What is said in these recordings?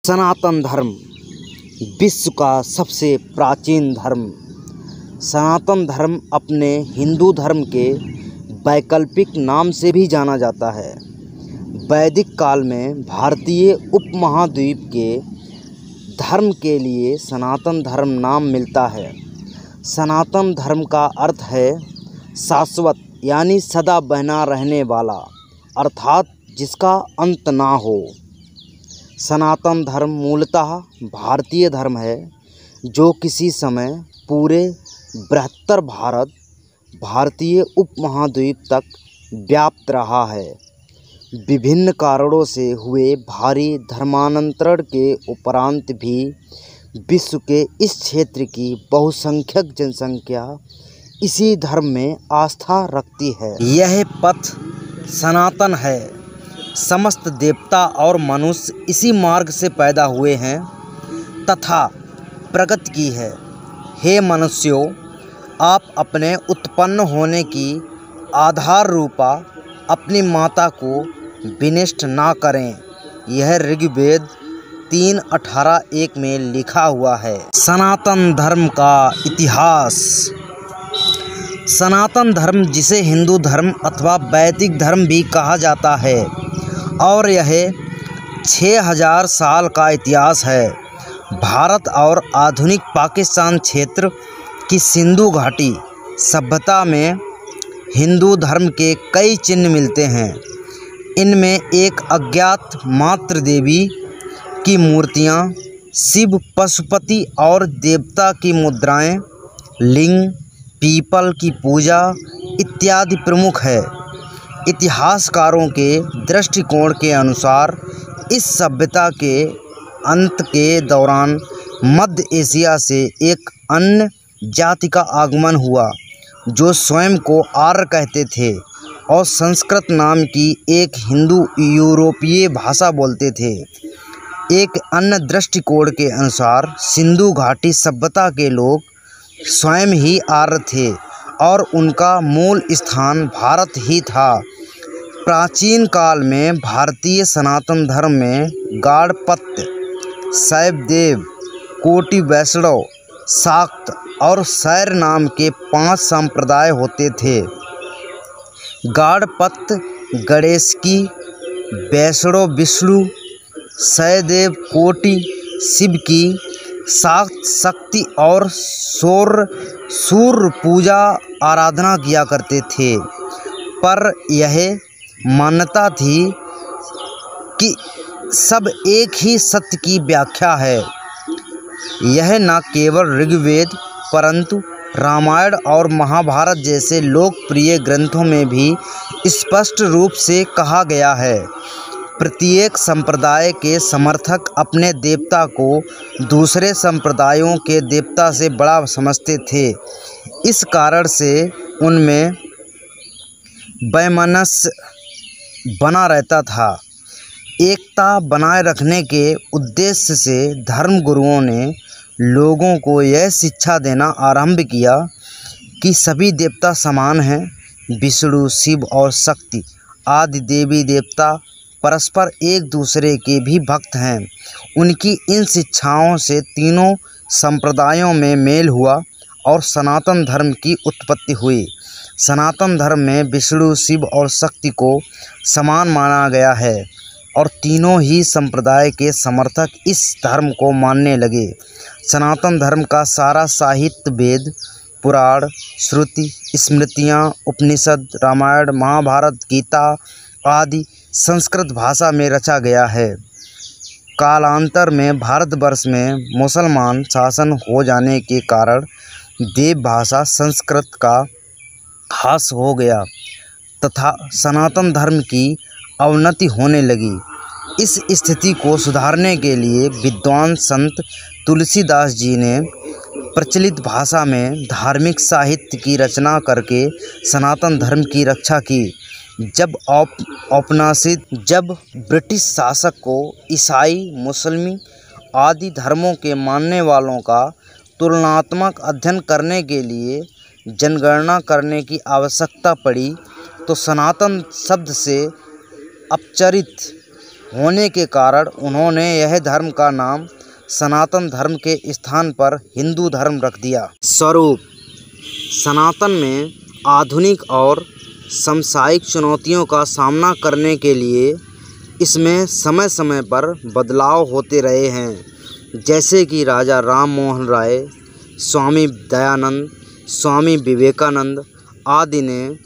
सनातन धर्म विश्व का सबसे प्राचीन धर्म। सनातन धर्म अपने हिंदू धर्म के वैकल्पिक नाम से भी जाना जाता है। वैदिक काल में भारतीय उपमहाद्वीप के धर्म के लिए सनातन धर्म नाम मिलता है। सनातन धर्म का अर्थ है शाश्वत, यानी सदा बना रहने वाला, अर्थात जिसका अंत ना हो। सनातन धर्म मूलतः भारतीय धर्म है, जो किसी समय पूरे बृहत्तर भारतीय उपमहाद्वीप तक व्याप्त रहा है। विभिन्न कारणों से हुए भारी धर्मांतरण के उपरांत भी विश्व के इस क्षेत्र की बहुसंख्यक जनसंख्या इसी धर्म में आस्था रखती है। यह पथ सनातन है। समस्त देवता और मनुष्य इसी मार्ग से पैदा हुए हैं तथा प्रगति की है। हे मनुष्यों, आप अपने उत्पन्न होने की आधार रूपा अपनी माता को विनष्ट ना करें। यह ऋग्वेद 3:18-1 में लिखा हुआ है। सनातन धर्म का इतिहास। सनातन धर्म, जिसे हिंदू धर्म अथवा वैदिक धर्म भी कहा जाता है, और यह 6000 साल का इतिहास है। भारत और आधुनिक पाकिस्तान क्षेत्र की सिंधु घाटी सभ्यता में हिंदू धर्म के कई चिन्ह मिलते हैं। इनमें एक अज्ञात मातृ देवी की मूर्तियाँ, शिव, पशुपति और देवता की मुद्राएं, लिंग, पीपल की पूजा इत्यादि प्रमुख है। इतिहासकारों के दृष्टिकोण के अनुसार इस सभ्यता के अंत के दौरान मध्य एशिया से एक अन्य जाति का आगमन हुआ, जो स्वयं को आर्य कहते थे और संस्कृत नाम की एक हिंदू यूरोपीय भाषा बोलते थे। एक अन्य दृष्टिकोण के अनुसार सिंधु घाटी सभ्यता के लोग स्वयं ही आर्य थे और उनका मूल स्थान भारत ही था। प्राचीन काल में भारतीय सनातन धर्म में गाणपत्य, शैवदेव, कोटि वैष्णव, शाक्त और शैर नाम के 5 संप्रदाय होते थे। गाणपत्य गणेश की, वैष्णव विष्णु, शैवदेव कोटि शिव की, शाक्त शक्ति और सूर्य पूजा आराधना किया करते थे। पर यह मान्यता थी कि सब एक ही सत्य की व्याख्या है। यह न केवल ऋग्वेद परंतु रामायण और महाभारत जैसे लोकप्रिय ग्रंथों में भी स्पष्ट रूप से कहा गया है। प्रत्येक संप्रदाय के समर्थक अपने देवता को दूसरे संप्रदायों के देवता से बड़ा समझते थे। इस कारण से उनमें वैमनस्य बना रहता था। एकता बनाए रखने के उद्देश्य से धर्मगुरुओं ने लोगों को यह शिक्षा देना आरंभ किया कि सभी देवता समान हैं। विष्णु, शिव और शक्ति आदि देवी देवता परस्पर एक दूसरे के भी भक्त हैं। उनकी इन शिक्षाओं से तीनों संप्रदायों में मेल हुआ और सनातन धर्म की उत्पत्ति हुई। सनातन धर्म में विष्णु, शिव और शक्ति को समान माना गया है और तीनों ही संप्रदाय के समर्थक इस धर्म को मानने लगे। सनातन धर्म का सारा साहित्य वेद, पुराण, श्रुति, स्मृतियाँ, उपनिषद, रामायण, महाभारत, गीता आदि संस्कृत भाषा में रचा गया है। कालांतर में भारतवर्ष में मुसलमान शासन हो जाने के कारण देव भाषा संस्कृत का ह्रास हो गया तथा सनातन धर्म की अवनति होने लगी। इस स्थिति को सुधारने के लिए विद्वान संत तुलसीदास जी ने प्रचलित भाषा में धार्मिक साहित्य की रचना करके सनातन धर्म की रक्षा की। जब ब्रिटिश शासक को ईसाई, मुस्लिम आदि धर्मों के मानने वालों का तुलनात्मक अध्ययन करने के लिए जनगणना करने की आवश्यकता पड़ी, तो सनातन शब्द से अपचरित होने के कारण उन्होंने यह धर्म का नाम सनातन धर्म के स्थान पर हिंदू धर्म रख दिया। स्वरूप: सनातन में आधुनिक और समसामयिक चुनौतियों का सामना करने के लिए इसमें समय समय पर बदलाव होते रहे हैं, जैसे कि राजा राम मोहन राय, स्वामी दयानंद, स्वामी विवेकानंद आदि ने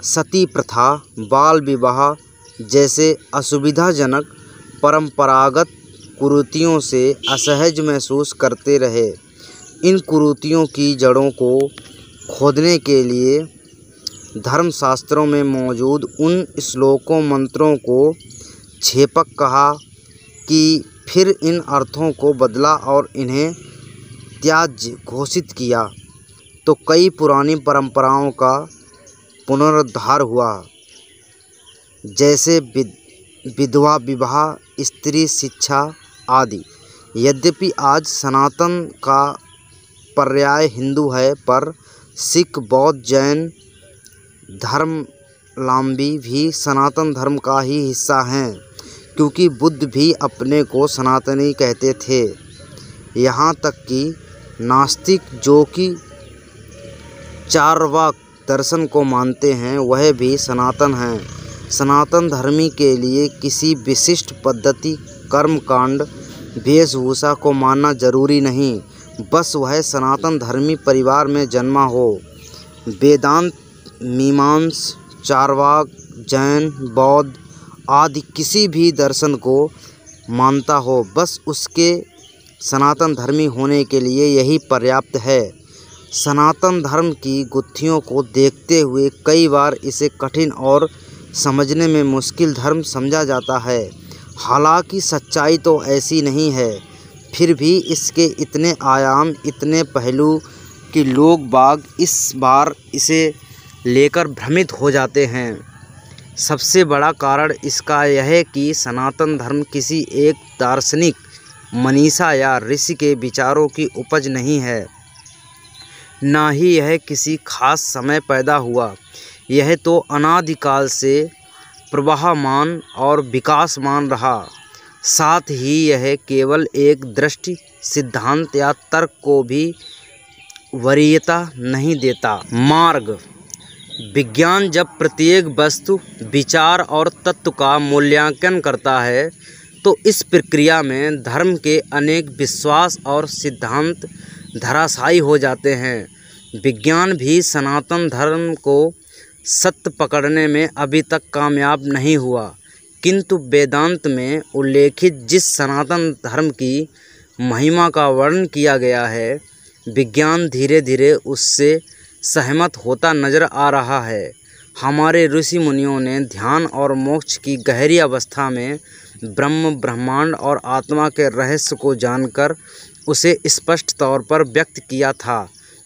सती प्रथा, बाल विवाह जैसे असुविधाजनक परंपरागत कुरीतियों से असहज महसूस करते रहे। इन कुरीतियों की जड़ों को खोदने के लिए धर्मशास्त्रों में मौजूद उन श्लोकों मंत्रों को छेपक कहा कि फिर इन अर्थों को बदला और इन्हें त्याज्य घोषित किया, तो कई पुरानी परंपराओं का पुनरुद्धार हुआ, जैसे विधवा विवाह, स्त्री शिक्षा आदि। यद्यपि आज सनातन का पर्याय हिंदू है, पर सिख, बौद्ध, जैन धर्मावलंबी भी सनातन धर्म का ही हिस्सा हैं, क्योंकि बुद्ध भी अपने को सनातनी कहते थे। यहाँ तक कि नास्तिक, जो कि चार्वाक दर्शन को मानते हैं, वह भी सनातन हैं। सनातन धर्मी के लिए किसी विशिष्ट पद्धति, कर्मकांड, वेशभूषा को मानना जरूरी नहीं, बस वह सनातन धर्मी परिवार में जन्मा हो। वेदांत, मीमांसा, चार्वाक, जैन, बौद्ध आदि किसी भी दर्शन को मानता हो, बस उसके सनातन धर्मी होने के लिए यही पर्याप्त है। सनातन धर्म की गुत्थियों को देखते हुए कई बार इसे कठिन और समझने में मुश्किल धर्म समझा जाता है। हालांकि सच्चाई तो ऐसी नहीं है, फिर भी इसके इतने आयाम, इतने पहलू कि लोग बाग इस बार इसे लेकर भ्रमित हो जाते हैं। सबसे बड़ा कारण इसका यह है कि सनातन धर्म किसी एक दार्शनिक, मनीषा या ऋषि के विचारों की उपज नहीं है, ना ही यह किसी खास समय पैदा हुआ। यह तो अनादिकाल से प्रवाहमान और विकासमान रहा। साथ ही यह केवल एक दृष्टि, सिद्धांत या तर्क को भी वरीयता नहीं देता। मार्ग: विज्ञान जब प्रत्येक वस्तु, विचार और तत्व का मूल्यांकन करता है, तो इस प्रक्रिया में धर्म के अनेक विश्वास और सिद्धांत धराशायी हो जाते हैं। विज्ञान भी सनातन धर्म को सत्य पकड़ने में अभी तक कामयाब नहीं हुआ, किंतु वेदांत में उल्लेखित जिस सनातन धर्म की महिमा का वर्णन किया गया है, विज्ञान धीरे धीरे उससे सहमत होता नजर आ रहा है। हमारे ऋषि मुनियों ने ध्यान और मोक्ष की गहरी अवस्था में ब्रह्म, ब्रह्मांड और आत्मा के रहस्य को जानकर उसे स्पष्ट तौर पर व्यक्त किया था।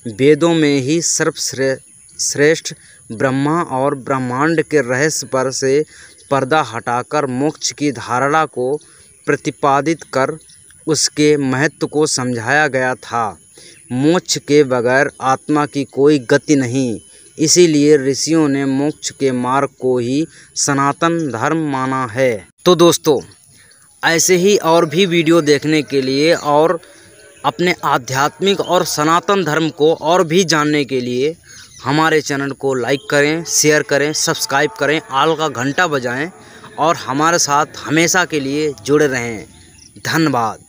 वेदों में ही सर्वश्रेष्ठ ब्रह्मा और ब्रह्मांड के रहस्य पर से पर्दा हटाकर मोक्ष की धारणा को प्रतिपादित कर उसके महत्व को समझाया गया था। मोक्ष के बगैर आत्मा की कोई गति नहीं, इसीलिए ऋषियों ने मोक्ष के मार्ग को ही सनातन धर्म माना है। तो दोस्तों, ऐसे ही और भी वीडियो देखने के लिए और अपने आध्यात्मिक और सनातन धर्म को और भी जानने के लिए हमारे चैनल को लाइक करें, शेयर करें, सब्सक्राइब करें, आल का घंटा बजाएं और हमारे साथ हमेशा के लिए जुड़े रहें। धन्यवाद।